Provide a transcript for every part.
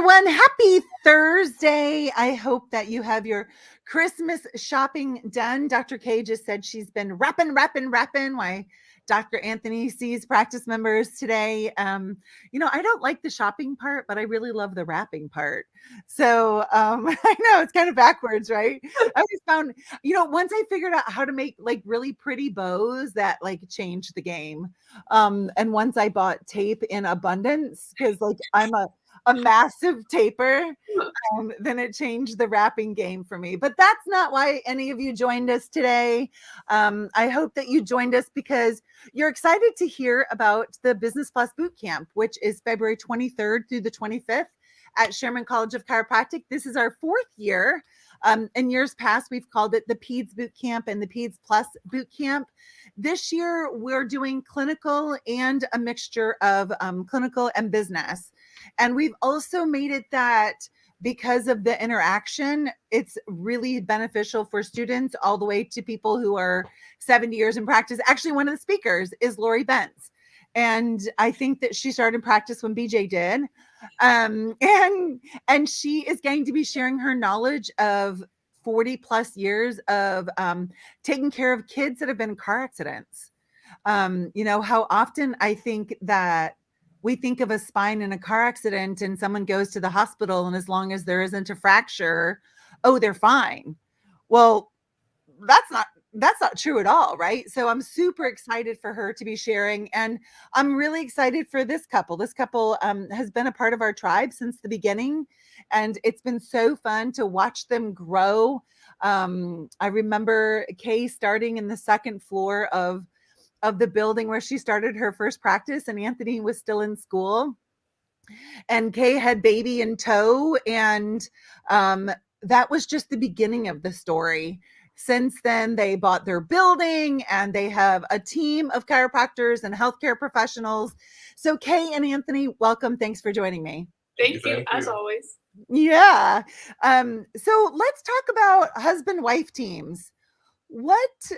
everyone. Happy Thursday. I hope that you have your Christmas shopping done. Dr. K just said she's been wrapping. Why Dr. Anthony sees practice members today. I don't like the shopping part, but I really love the wrapping part. So I know it's kind of backwards, right? I always found, once I figured out how to make like really pretty bows, that like changed the game. And once I bought tape in abundance, because like I'm a massive taper, then it changed the wrapping game for me. But that's not why any of you joined us today. I hope that you joined us because you're excited to hear about the Business Plus Bootcamp, which is February 23rd through the 25th at Sherman College of Chiropractic. This is our 4th year. In years past, we've called it the PEDS Bootcamp and the PEDS Plus Bootcamp. This year, we're doing clinical and a mixture of clinical and business. And we've also made it that because of the interaction, it's really beneficial for students all the way to people who are 70 years in practice. Actually, one of the speakers is Lori Bentz. And I think that she started practice when BJ did. And she is going to be sharing her knowledge of 40 plus years of taking care of kids that have been in car accidents. How often I think that we think of a spine in a car accident and someone goes to the hospital, and as long as there isn't a fracture, oh, they're fine. Well, that's not true at all, right? So I'm super excited for her to be sharing, and I'm really excited for this couple. This couple has been a part of our tribe since the beginning, and it's been so fun to watch them grow. I remember Kay starting in the second floor of the building where she started her first practice, and Anthony was still in school, and Kay had baby in tow, and that was just the beginning of the story. Since then, they bought their building and they have a team of chiropractors and healthcare professionals. So Kay and Anthony, welcome. Thanks for joining me. Thank you, as always. Yeah. So let's talk about husband-wife teams. What's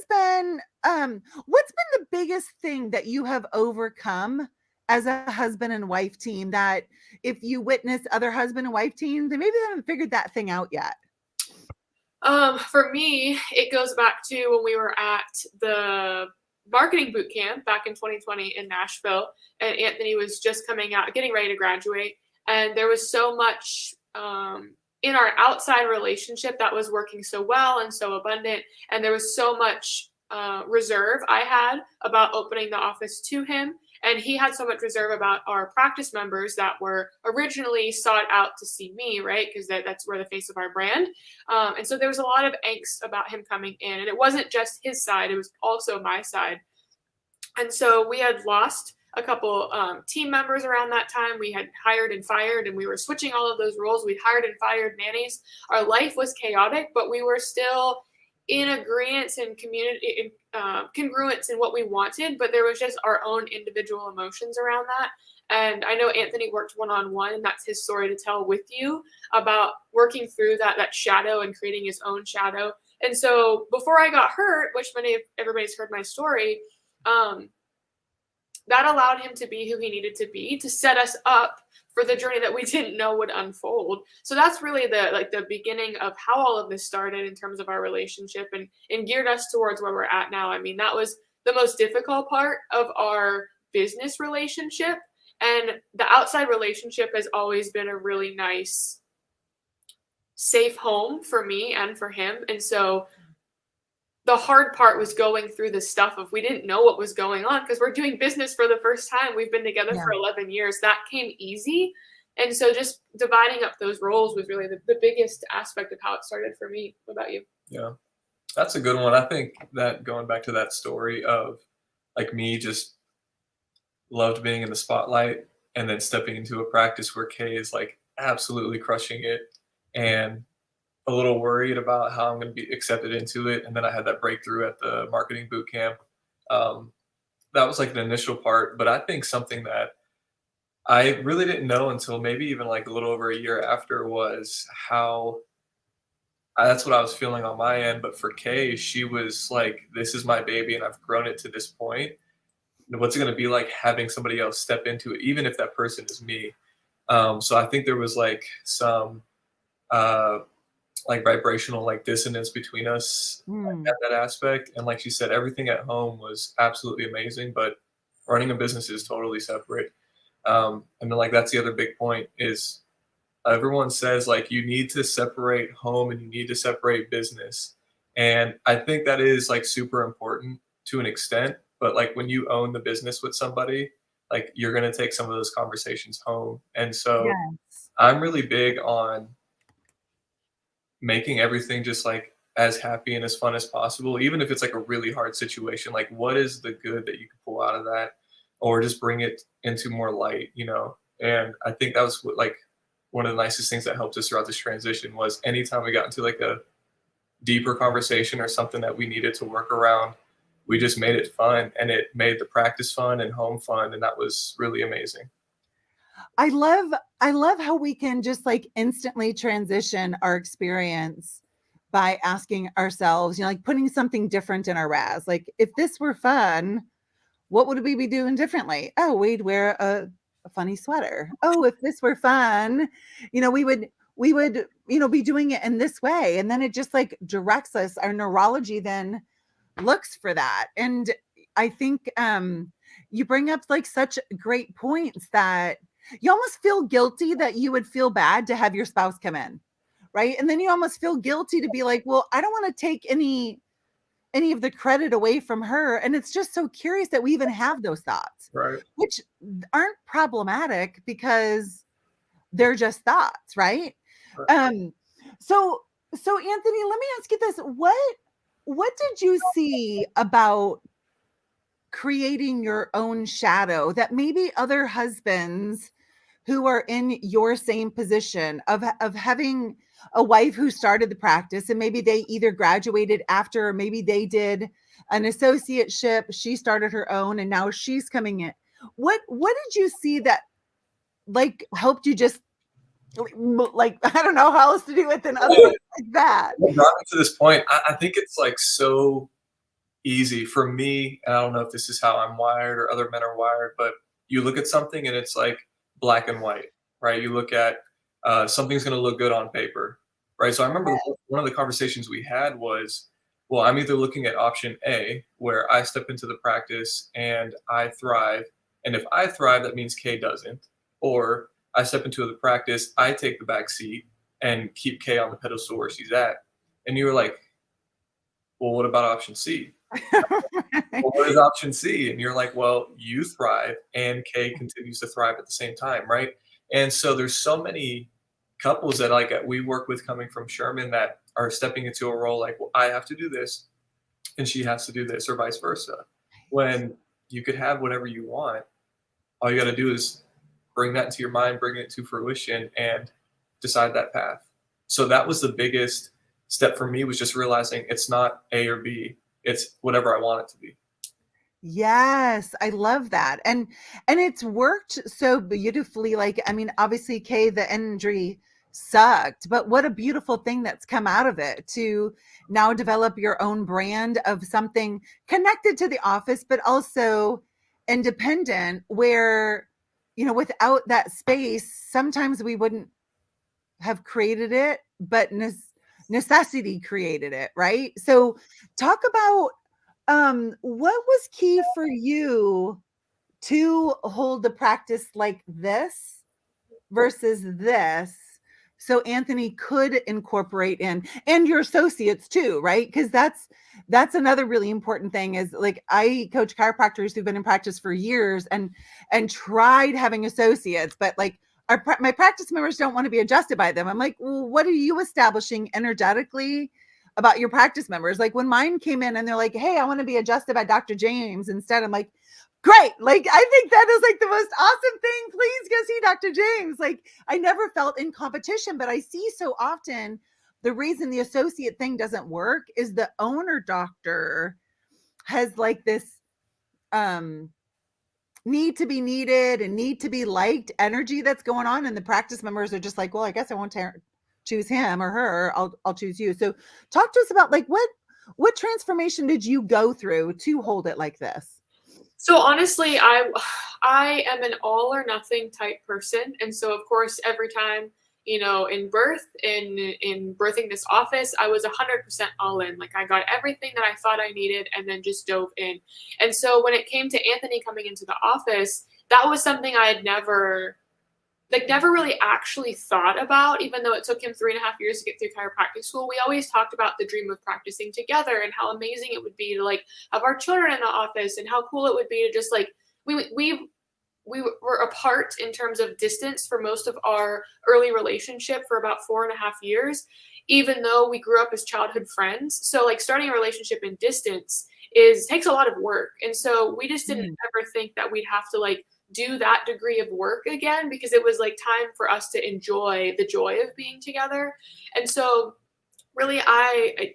been the biggest thing that you have overcome as a husband and wife team, that if you witness other husband and wife teams, they maybe haven't figured that thing out yet? For me, it goes back to when we were at the marketing boot camp back in 2020 in Nashville, and Anthony was just coming out, getting ready to graduate. And there was so much in our outside relationship that was working so well and so abundant. And there was so much reserve I had about opening the office to him. And he had so much reserve about our practice members that were originally sought out to see me, right? Because that's where the face of our brand. And so there was a lot of angst about him coming in. And it wasn't just his side, it was also my side. And so we had lost a couple team members around that time. We had hired and fired, and we were switching all of those roles. We hired and fired nannies. Our life was chaotic, but we were still in agreement and community congruence in what we wanted, but there was just our own individual emotions around that. And I know Anthony worked one-on-one, and that's his story to tell with you about working through that shadow and creating his own shadow. And so before I got hurt, which everybody's heard my story, that allowed him to be who he needed to be to set us up for the journey that we didn't know would unfold. So that's really the beginning of how all of this started in terms of our relationship and geared us towards where we're at now. I mean, that was the most difficult part of our business relationship. And the outside relationship has always been a really nice, safe home for me and for him. And so the hard part was going through the stuff of we didn't know what was going on because we're doing business for the first time. We've been together for 11 years. That came easy. And so just dividing up those roles was really the biggest aspect of how it started for me. What about you? Yeah, that's a good one. I think that going back to that story of like me just loved being in the spotlight and then stepping into a practice where Kay is like absolutely crushing it and a little worried about how I'm going to be accepted into it. And then I had that breakthrough at the marketing boot camp. That was like the initial part, but I think something that I really didn't know until maybe even like a little over a year after was how that's what I was feeling on my end. But for Kay, she was like, this is my baby and I've grown it to this point. What's it going to be like having somebody else step into it, even if that person is me? So I think there was like some like vibrational like dissonance between us at that aspect. And like she said, everything at home was absolutely amazing, but running a business is totally separate. And then like that's the other big point is everyone says like you need to separate home and you need to separate business. And I think that is like super important to an extent, but like when you own the business with somebody, like you're going to take some of those conversations home. And so Yes. I'm really big on making everything just like as happy and as fun as possible, even if it's like a really hard situation. Like, what is the good that you can pull out of that, or just bring it into more light, you know? And I think that was what, like one of the nicest things that helped us throughout this transition was anytime we got into like a deeper conversation or something that we needed to work around, we just made it fun, and it made the practice fun and home fun, and that was really amazing. I love how we can just like instantly transition our experience by asking ourselves, like putting something different in our RAS. Like if this were fun, what would we be doing differently? Oh, we'd wear a funny sweater. Oh, if this were fun, we would be doing it in this way. And then it just like directs us. Our neurology then looks for that. And I think you bring up like such great points that you almost feel guilty that you would feel bad to have your spouse come in, right? And then you almost feel guilty to be like, well, I don't want to take any of the credit away from her. And it's just so curious that we even have those thoughts, Right. which aren't problematic because they're just thoughts, right? Right. So Anthony, let me ask you this. What did you see about creating your own shadow that maybe other husbands who are in your same position of having a wife who started the practice and maybe they either graduated after or maybe they did an associateship, she started her own and now she's coming in. What did you see that like helped you just like I don't know how else to do it than other Well, like that? what brought me to this point, I think it's like so easy for me, and I don't know if this is how I'm wired or other men are wired, but you look at something and it's like black and white, right? You look at something's going to look good on paper, right? So I remember one of the conversations we had was, well, I'm either looking at option A, where I step into the practice and I thrive, and if I thrive, that means Kay doesn't, or I step into the practice, I take the back seat and keep Kay on the pedestal where she's at. And you were like, well, what about option C? Well, what is option C? And you're like, well, you thrive and Kay continues to thrive at the same time, right? And so there's so many couples that like we work with coming from Sherman that are stepping into a role like, well, I have to do this and she has to do this, or vice versa. When you could have whatever you want, all you got to do is bring that into your mind, bring it to fruition, and decide that path. So that was the biggest step for me, was just realizing it's not A or B. It's whatever I want it to be. Yes, I love that. And it's worked so beautifully. Like, I mean, obviously, Kay, the injury sucked, but what a beautiful thing that's come out of it to now develop your own brand of something connected to the office, but also independent, where, without that space, sometimes we wouldn't have created it, but necessity created it, right? So talk about what was key for you to hold the practice like this versus this so Anthony could incorporate in, and your associates too, right? Because that's another really important thing is like I coach chiropractors who've been in practice for years and tried having associates, but like my practice members don't want to be adjusted by them. I'm like, well, what are you establishing energetically about your practice members? Like when mine came in and they're like, hey, I want to be adjusted by Dr. James instead. I'm like, great. Like, I think that is like the most awesome thing. Please go see Dr. James. Like, I never felt in competition, but I see so often the reason the associate thing doesn't work is the owner doctor has like this need to be needed and need to be liked energy that's going on. And the practice members are just like, well, I guess I won't choose him or her. I'll choose you. So talk to us about like what transformation did you go through to hold it like this? So honestly, I am an all or nothing type person, and so of course every time, in birth, in birthing this office, I was 100% all in. Like I got everything that I thought I needed and then just dove in. And so when it came to Anthony coming into the office, that was something I had never really actually thought about, even though it took him 3.5 years to get through chiropractic school. We always talked about the dream of practicing together and how amazing it would be to like have our children in the office and how cool it would be to just like we were apart in terms of distance for most of our early relationship for about 4.5 years, even though we grew up as childhood friends. So like starting a relationship in distance takes a lot of work. And so we just didn't ever think that we'd have to like do that degree of work again, because it was like time for us to enjoy the joy of being together. And so really I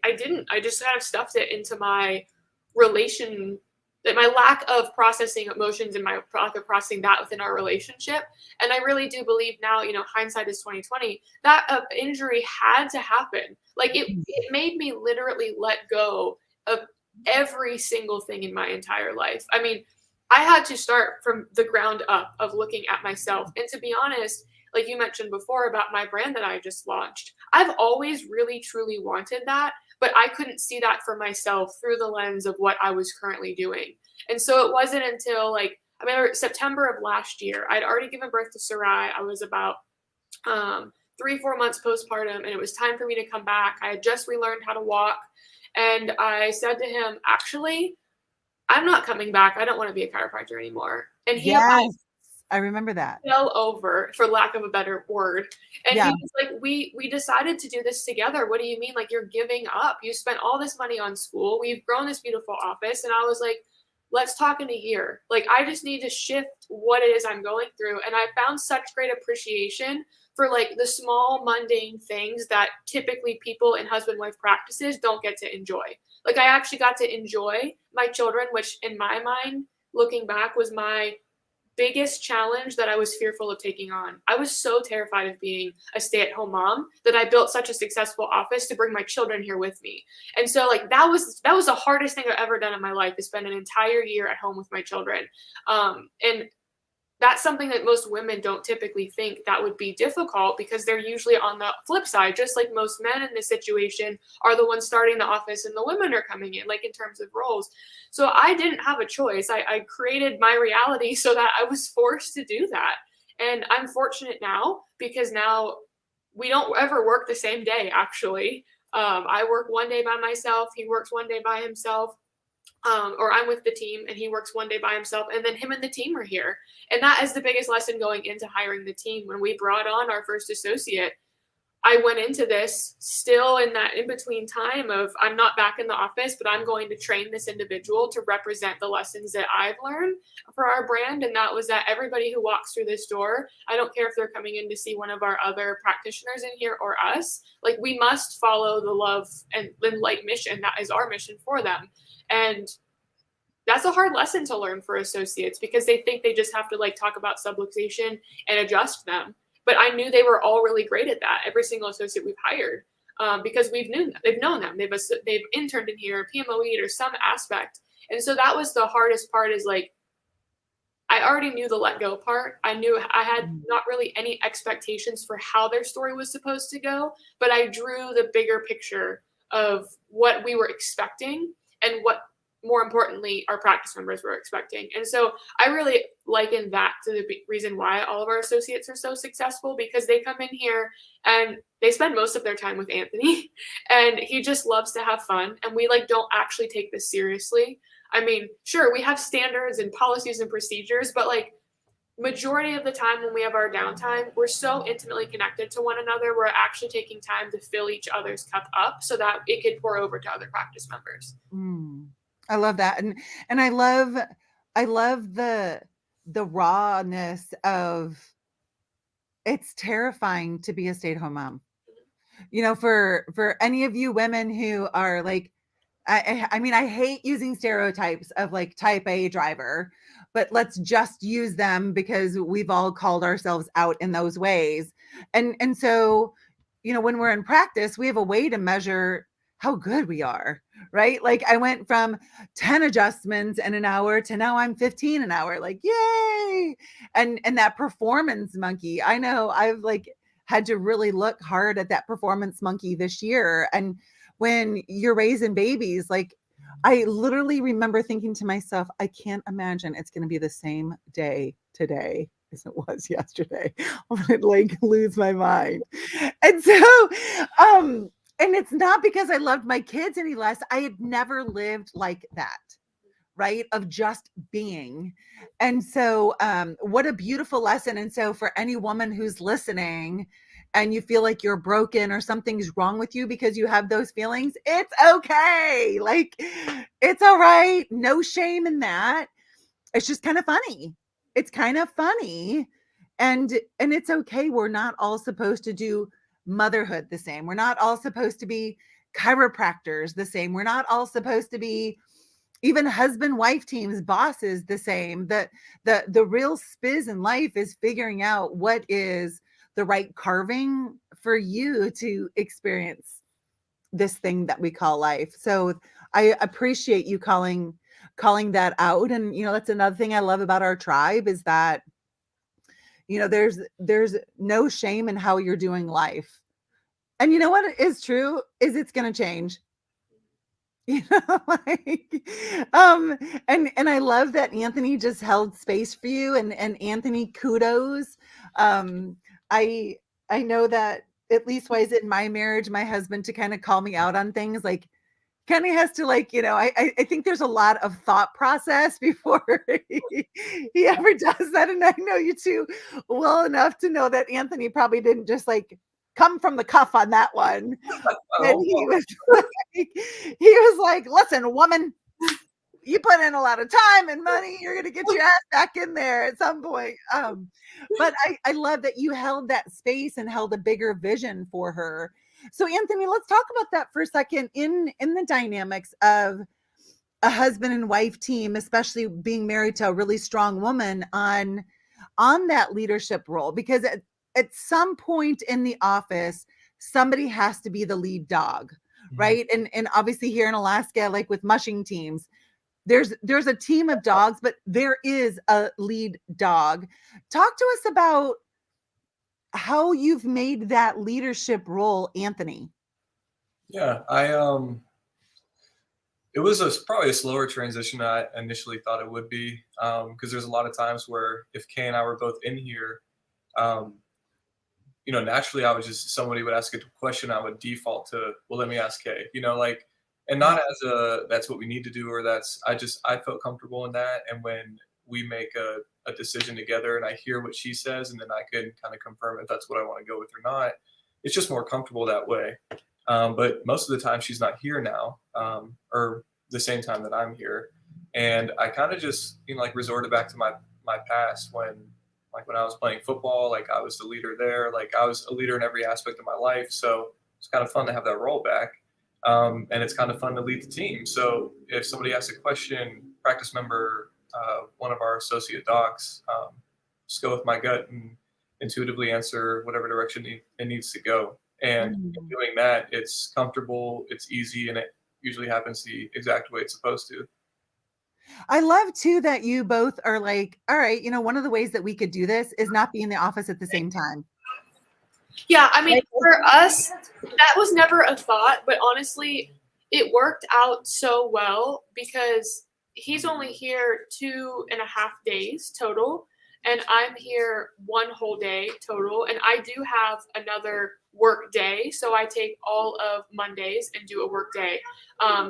just kind of stuffed it into my relation, that my lack of processing emotions and my lack of processing that within our relationship. And I really do believe now, hindsight is 2020, that injury had to happen. Like it made me literally let go of every single thing in my entire life. I mean, I had to start from the ground up of looking at myself. And to be honest, like you mentioned before about my brand that I just launched, I've always really truly wanted that, but I couldn't see that for myself through the lens of what I was currently doing. And so it wasn't until September of last year, I'd already given birth to Sarai. I was about 3-4 months postpartum, and it was time for me to come back. I had just relearned how to walk. And I said to him, actually, I'm not coming back. I don't want to be a chiropractor anymore. And he Yes, I remember that. fell over, for lack of a better word. And Yeah. he was like, we decided to do this together. What do you mean? Like, you're giving up. You spent all this money on school. We've grown this beautiful office. And I was like, let's talk in a year. Like, I just need to shift what it is I'm going through. And I found such great appreciation for like the small mundane things that typically people in husband-wife practices don't get to enjoy. Like, I actually got to enjoy my children, which in my mind, looking back, was my biggest challenge that I was fearful of taking on. I was so terrified of being a stay-at-home mom that I built such a successful office to bring my children here with me. And so like that was the hardest thing I've ever done in my life, is spend an entire year at home with my children. And that's something that most women don't typically think that would be difficult, because they're usually on the flip side, just like most men in this situation are the ones starting the office and the women are coming in, like in terms of roles. So I didn't have a choice. I created my reality so that I was forced to do that. And I'm fortunate now, because now we don't ever work the same day, actually. I work one day by myself. He works one day by himself. Or I'm with the team and he works one day by himself, and then him and the team are here. And that is the biggest lesson going into hiring the team. When we brought on our first associate, I went into this still in that in between time of, I'm not back in the office, but I'm going to train this individual to represent the lessons that I've learned for our brand. And that was that everybody who walks through this door, I don't care if they're coming in to see one of our other practitioners in here or us, like we must follow the love and light mission. That is our mission for them. And that's a hard lesson to learn for associates, because they think they just have to like talk about subluxation and adjust them. But I knew they were all really great at that. Every single associate we've hired, because they've known them. They've interned in here, PMOE'd or some aspect. And so that was the hardest part, is like, I already knew the let go part. I knew I had not really any expectations for how their story was supposed to go, but I drew the bigger picture of what we were expecting and what, more importantly, our practice members were expecting. And so I really liken that to the reason why all of our associates are so successful, because they come in here and they spend most of their time with Anthony and he just loves to have fun. And we like don't actually take this seriously. I mean, sure, we have standards and policies and procedures, but like majority of the time when we have our downtime, we're so intimately connected to one another. We're actually taking time to fill each other's cup up so that it could pour over to other practice members. I love that. And I love the rawness of, it's terrifying to be a stay-at-home mom. For any of you women who are like, I mean, I hate using stereotypes of like type A driver, but let's just use them because we've all called ourselves out in those ways. And so, when we're in practice, we have a way to measure how good we are, right? Like I went from 10 adjustments in an hour to now I'm 15 an hour, like yay. And that performance monkey, I know I've like had to really look hard at that performance monkey this year. And when you're raising babies, like I literally remember thinking to myself, I can't imagine it's going to be the same day today as it was yesterday. I'm going to like lose my mind. And so, um, and it's not because I loved my kids any less. I had never lived like that, right? Of just being. And so, what a beautiful lesson. And so, for any woman who's listening and you feel like you're broken or something's wrong with you because you have those feelings, it's okay. Like, it's all right. No shame in that. It's just kind of funny. It's kind of funny. And it's okay. We're not all supposed to do motherhood the same. We're not all supposed to be chiropractors the same. We're not all supposed to be even husband wife teams, bosses the same. The real spiz in life is figuring out what is the right carving for you to experience this thing that we call life. So I appreciate you calling that out. And that's another thing I love about our tribe is that there's no shame in how you're doing life. And you know what is true is it's going to change. Like and I love that Anthony just held space for you, and Anthony, kudos. um I know that at least why is it in my marriage, my husband to kind of call me out on things, like kind of has to, like, I think there's a lot of thought process before he ever does that. And I know you two well enough to know that Anthony probably didn't just like come from the cuff on that one. And Oh, he was like, listen, woman, you put in a lot of time and money. You're going to get your ass back in there at some point. But I love that you held that space and held a bigger vision for her. So Anthony, let's talk about that for a second in the dynamics of a husband and wife team, especially being married to a really strong woman on that leadership role, because at some point in the office, somebody has to be the lead dog, right? And obviously here in Alaska, like with mushing teams, there's a team of dogs, but there is a lead dog. Talk to us about how you've made that leadership role, Anthony. yeah. It was probably a slower transition than I initially thought it would be, because there's a lot of times where if Kay and I were both in here, um, naturally I would just, somebody would ask a question, I would default to, well, let me ask Kay, like, and not as that's what we need to do, or I felt comfortable in that. And when we make a decision together and I hear what she says, and then I can kind of confirm if that's what I want to go with or not, it's just more comfortable that way. But most of the time she's not here now, or the same time that I'm here. And I kind of just, like resorted back to my past when I was playing football, like I was the leader there, like I was a leader in every aspect of my life. So it's kind of fun to have that role back. And it's kind of fun to lead the team. So if somebody asks a question, practice member, one of our associate docs, just go with my gut and intuitively answer whatever direction it needs to go. And in doing that, it's comfortable, it's easy, and it usually happens the exact way it's supposed to. I love too that you both are like, all right, one of the ways that we could do this is not be in the office at the same time. Yeah, I mean, for us, that was never a thought, but honestly, it worked out so well because he's only here 2.5 days total, and I'm here 1 whole day total, and I do have another work day, so I take all of Mondays and do a work day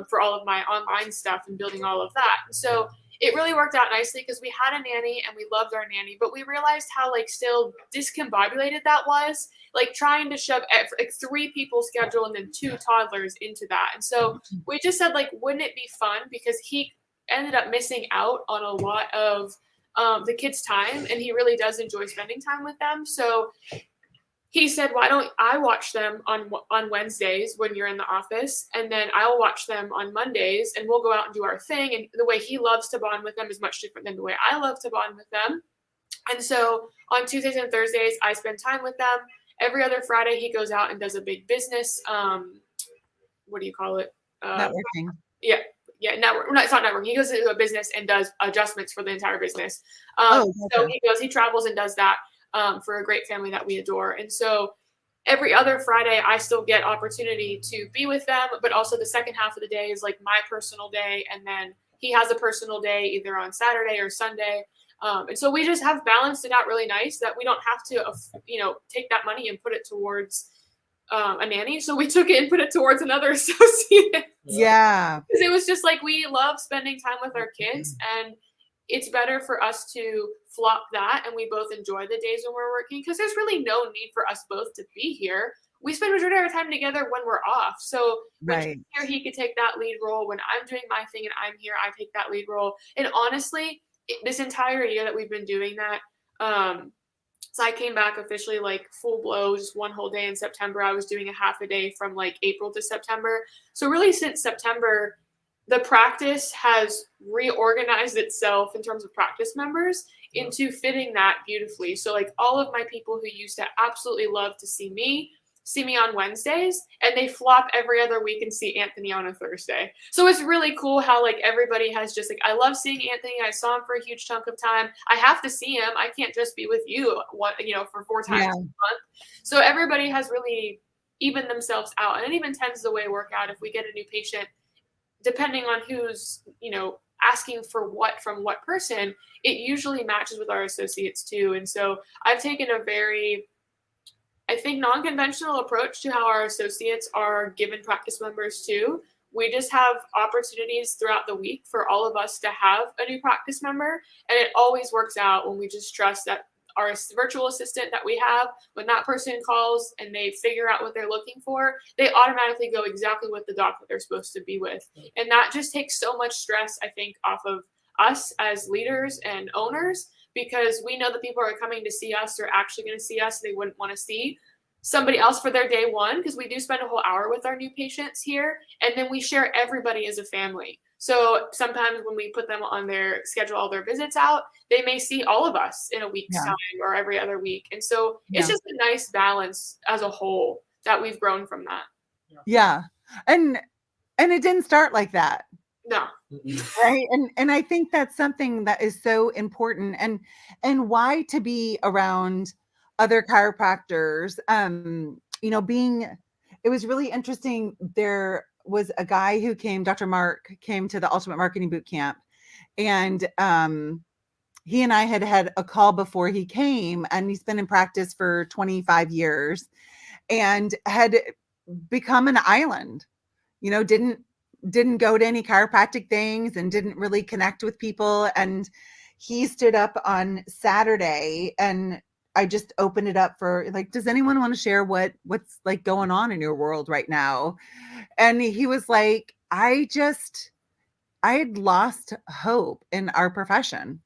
for all of my online stuff and building all of that. So it really worked out nicely because we had a nanny and we loved our nanny, but we realized how like still discombobulated that was, like trying to shove like 3 people's schedule and then 2 toddlers into that. And so we just said, like, wouldn't it be fun, because he ended up missing out on a lot of the kids' time, and he really does enjoy spending time with them. So he said, why don't I watch them on Wednesdays when you're in the office, and then I'll watch them on Mondays, and we'll go out and do our thing. And the way he loves to bond with them is much different than the way I love to bond with them. And so on Tuesdays and Thursdays, I spend time with them. Every other Friday, he goes out and does a big business what do you call it? Networking. Yeah. Yeah, network. No, it's not networking. He goes into a business and does adjustments for the entire business. Oh, So gotcha. he travels and does that for a great family that we adore. And so every other Friday, I still get opportunity to be with them, but also the second half of the day is like my personal day, and then he has a personal day either on Saturday or Sunday. And so we just have balanced it out really nice that we don't have to, take that money and put it towards a nanny. So we took it and put it towards another associate. Yeah. Because it was just like we love spending time with our kids, and it's better for us to flop that and we both enjoy the days when we're working, because there's really no need for us both to be here. We spend majority of our time together when we're off. So when Right. he's here, he could take that lead role. When I'm doing my thing and I'm here, I take that lead role. And honestly, this entire year that we've been doing that, so I came back officially like full blow, just one whole day in September. I was doing a half a day from like April to September. So really since September, the practice has reorganized itself in terms of practice members into fitting that beautifully. So like all of my people who used to absolutely love to see me on Wednesdays, and they flop every other week and see Anthony on a Thursday. So it's really cool how like everybody has just like, I love seeing Anthony. I saw him for a huge chunk of time. I have to see him. I can't just be with you, for 4 times Yeah. a month. So everybody has really evened themselves out, and it even tends the way work out if we get a new patient, depending on who's, asking for what from what person, it usually matches with our associates too. And so I've taken a very, I think, non-conventional approach to how our associates are given practice members too. We just have opportunities throughout the week for all of us to have a new practice member. And it always works out when we just trust that our virtual assistant that we have, when that person calls and they figure out what they're looking for, they automatically go exactly with the doc that they're supposed to be with. And that just takes so much stress, I think, off of us as leaders and owners, because we know that people are coming to see us, they're actually going to see us. They wouldn't want to see somebody else for their day one, because we do spend a whole hour with our new patients here. And then we share everybody as a family. So sometimes when we put them on schedule all their visits out, they may see all of us in a week's time or every other week. And so it's just a nice balance as a whole that we've grown from that. Yeah. And it didn't start like that. No. Right. And I think that's something that is so important, and why to be around other chiropractors. It was really interesting. There was a guy who came, Dr. Mark came to the Ultimate Marketing Boot Camp, and he and I had a call before he came, and he's been in practice for 25 years and had become an island, didn't go to any chiropractic things and didn't really connect with people. And he stood up on Saturday, and I just opened it up for like, does anyone want to share what's like going on in your world right now? And he was like, I had lost hope in our profession.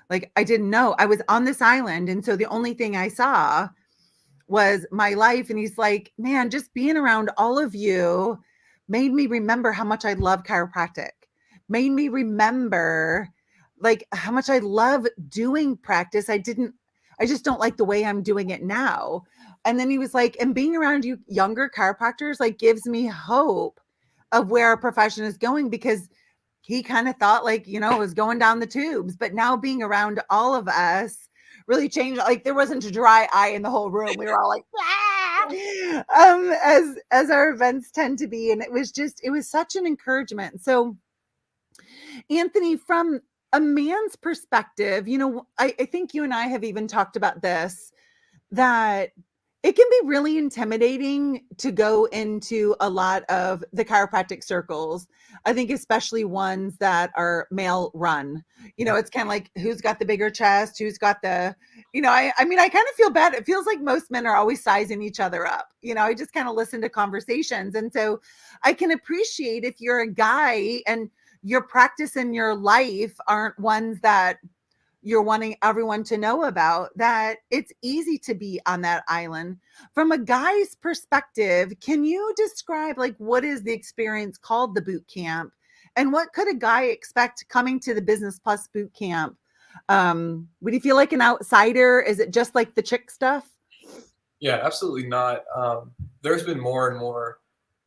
Like, I didn't know. I was on this island, and so the only thing I saw was my life. And he's like, man, just being around all of you made me remember how much I love chiropractic, made me remember like how much I love doing practice. I just don't like the way I'm doing it now. And then he was like, and being around you younger chiropractors like gives me hope of where our profession is going, because he kind of thought like, it was going down the tubes, but now being around all of us really changed. Like there wasn't a dry eye in the whole room. We were all like, as our events tend to be. And it was such an encouragement. So Anthony, from a man's perspective, I think you and I have even talked about this, that it can be really intimidating to go into a lot of the chiropractic circles. I think especially ones that are male run. It's kind of like, who's got the bigger chest, who's got the, I kind of feel bad. It feels like most men are always sizing each other up. I just kind of listen to conversations. And so I can appreciate if you're a guy and your practice and your life aren't ones that you're wanting everyone to know about, that it's easy to be on that island. From a guy's perspective, can you describe like what is the experience called the boot camp, and what could a guy expect coming to the Business Plus boot camp? Would he feel like an outsider? Is it just like the chick stuff? Yeah, absolutely not. There's been more and more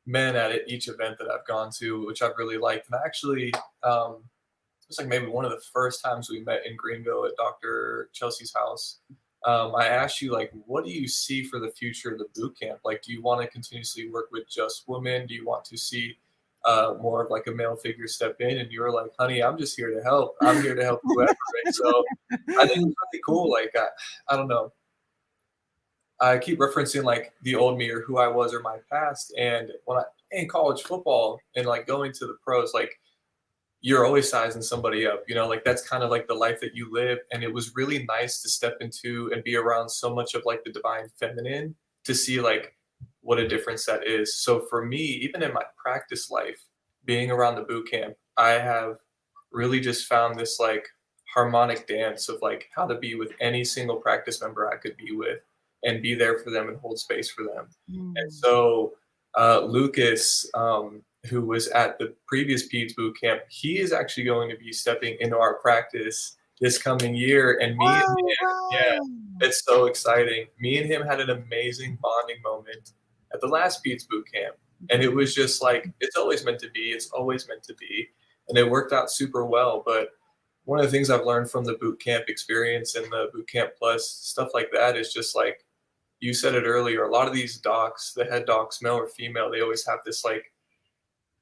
men at each event that I've gone to, which I've really liked. And actually, it was like maybe one of the first times we met in Greenville at Dr. Chelsea's house. I asked you, like, what do you see for the future of the boot camp? Like, do you want to continuously work with just women? Do you want to see more of like a male figure step in? And you were like, honey, I'm just here to help. I'm here to help whoever. And so I think it's really cool. Like, I don't know. I keep referencing like the old me or who I was or my past. And when I in college football and like going to the pros, like you're always sizing somebody up, like that's kind of like the life that you live. And it was really nice to step into and be around so much of like the divine feminine to see like what a difference that is. So for me, even in my practice life, being around the boot camp, I have really just found this like harmonic dance of like how to be with any single practice member I could be with and be there for them and hold space for them. And so Lucas, who was at the previous PEDS boot camp, he is actually going to be stepping into our practice this coming year. And me and him, yeah, it's so exciting. Me and him had an amazing bonding moment at the last PEDS boot camp. And it was just like, it's always meant to be. It's always meant to be. And it worked out super well. But one of the things I've learned from the boot camp experience and the boot camp plus stuff like that is just like, you said it earlier, a lot of these docs, the head docs, male or female, they always have this like,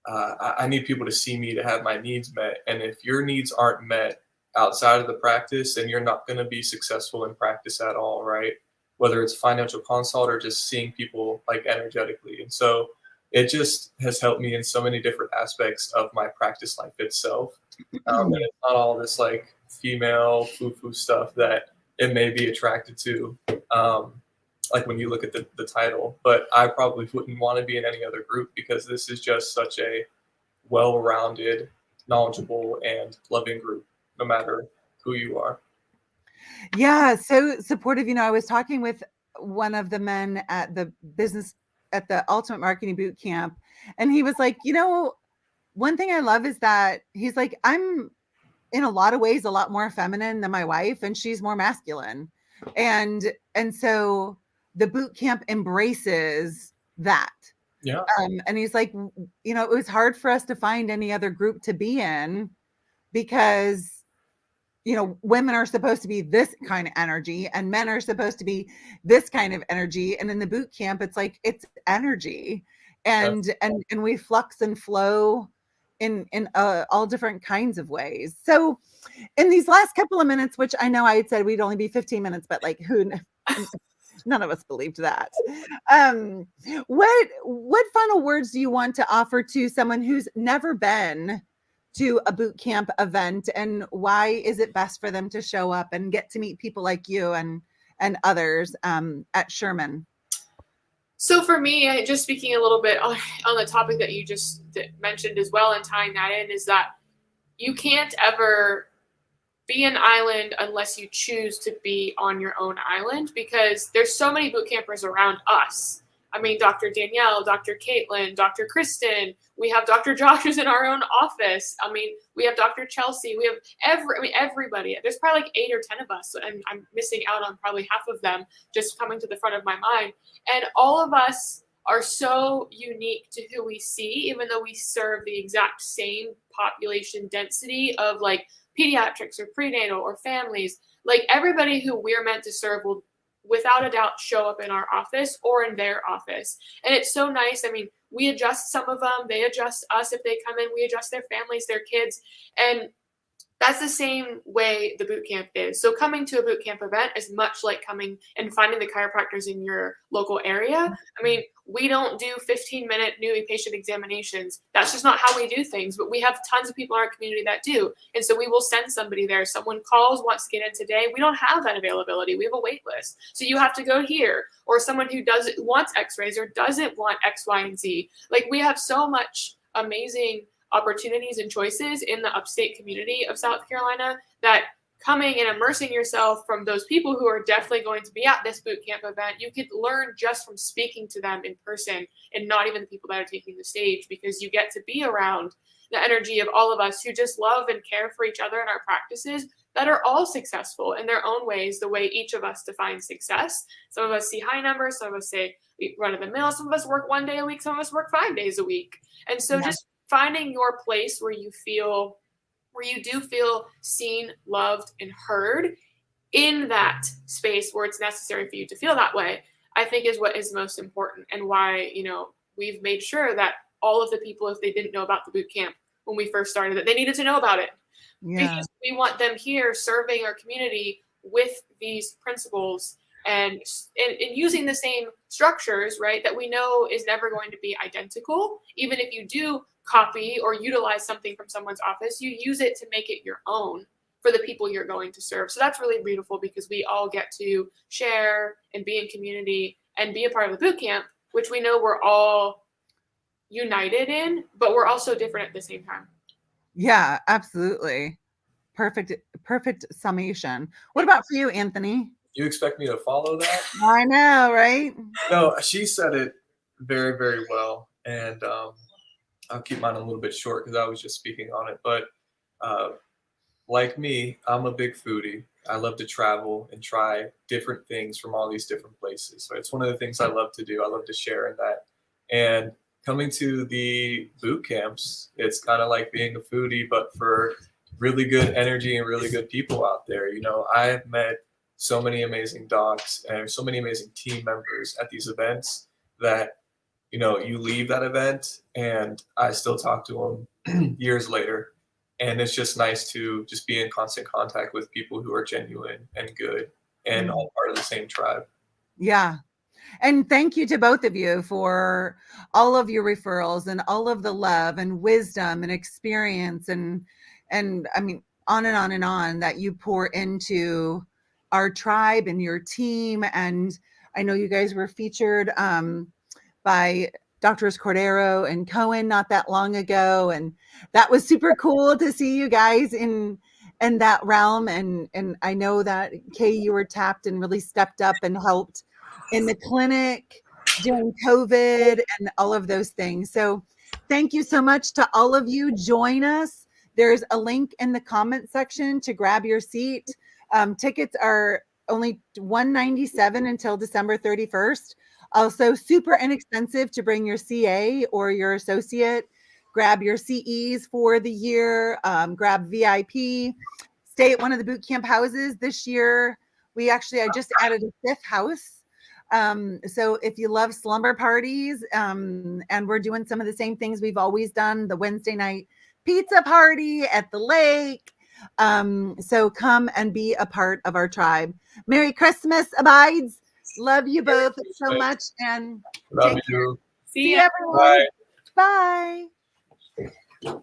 I need people to see me to have my needs met. And if your needs aren't met outside of the practice, then you're not going to be successful in practice at all, right? Whether it's financial consult or just seeing people like energetically. And so it just has helped me in so many different aspects of my practice life itself. And it's not all this like female foo-foo stuff that it may be attracted to. Like when you look at the title, but I probably wouldn't want to be in any other group because this is just such a well-rounded, knowledgeable, and loving group, no matter who you are. Yeah, so supportive. I was talking with one of the men at the Ultimate Marketing Boot Camp, and he was like, one thing I love is that he's like, I'm in a lot of ways a lot more feminine than my wife, and she's more masculine. And so the boot camp embraces that. Yeah. And he's like, it was hard for us to find any other group to be in because, women are supposed to be this kind of energy and men are supposed to be this kind of energy. And in the boot camp, it's like, it's energy and we flux and flow in all different kinds of ways. So in these last couple of minutes, which I know I had said we'd only be 15 minutes, but like none of us believed that. What final words do you want to offer to someone who's never been to a boot camp event, and why is it best for them to show up and get to meet people like you and others at Sherman? So for me, just speaking a little bit on the topic that you just mentioned as well and tying that in, is that you can't ever be an island unless you choose to be on your own island, because there's so many boot campers around us. I mean, Dr. Danielle, Dr. Caitlin, Dr. Kristen, we have Dr. Josh who's in our own office. I mean, we have Dr. Chelsea, we have everybody. There's probably like 8 or 10 of us, and I'm missing out on probably half of them just coming to the front of my mind. And all of us are so unique to who we see, even though we serve the exact same population density of like pediatrics or prenatal or families. Like everybody who we're meant to serve will without a doubt show up in our office or in their office. And it's so nice. I mean, we adjust some of them, they adjust us if they come in, we adjust their families, their kids. And that's the same way the boot camp is. So coming to a boot camp event is much like coming and finding the chiropractors in your local area. I mean, we don't do 15-minute new patient examinations. That's just not how we do things, but we have tons of people in our community that do. And so we will send somebody there. Someone calls, wants to get in today. We don't have that availability. We have a wait list. So you have to go here. Or someone who wants x-rays or doesn't want X, Y, and Z. Like we have so much amazing opportunities and choices in the upstate community of South Carolina that coming and immersing yourself from those people who are definitely going to be at this boot camp event, you could learn just from speaking to them in person and not even the people that are taking the stage, because you get to be around the energy of all of us who just love and care for each other in our practices that are all successful in their own ways, the way each of us define success. Some of us see high numbers, some of us say we run of the mill, some of us work 1 day a week, some of us work 5 days a week. And so just finding your place where you do feel seen, loved, and heard in that space where it's necessary for you to feel that way, I think is what is most important, and why, we've made sure that all of the people, if they didn't know about the boot camp when we first started it, they needed to know about it. Yeah. Because we want them here serving our community with these principles and using the same structures, right, that we know is never going to be identical. Even if you do copy or utilize something from someone's office, you use it to make it your own for the people you're going to serve. So that's really beautiful, because we all get to share and be in community and be a part of the boot camp, which we know we're all united in, but we're also different at the same time. Yeah, absolutely. Perfect summation. What about for you, Anthony? You expect me to follow that? I know, right? No, she said it very, very well. And I'll keep mine a little bit short because I was just speaking on it. But like me, I'm a big foodie. I love to travel and try different things from all these different places. So it's one of the things I love to do. I love to share in that. And coming to the boot camps, it's kind of like being a foodie, but for really good energy and really good people out there. I've met so many amazing docs and so many amazing team members at these events that, you leave that event and I still talk to them years later. And it's just nice to just be in constant contact with people who are genuine and good and all part of the same tribe. Yeah. And thank you to both of you for all of your referrals and all of the love and wisdom and experience and I mean, on and on and on that you pour into our tribe and your team. And I know you guys were featured by Doctors Cordero and Cohen not that long ago. And that was super cool to see you guys in that realm. And I know that, Kay, you were tapped and really stepped up and helped in the clinic during COVID and all of those things. So thank you so much to all of you. Join us. There's a link in the comment section to grab your seat. Tickets are only $197 until December 31st. Also super inexpensive to bring your CA or your associate. Grab your CEs for the year. Grab VIP. Stay at one of the boot camp houses this year. I just added a 5th house. So if you love slumber parties, and we're doing some of the same things we've always done, the Wednesday night pizza party at the lake. So come and be a part of our tribe. Merry Christmas, Abeids. Love you both so much. And Love you. See everyone. Bye. Bye.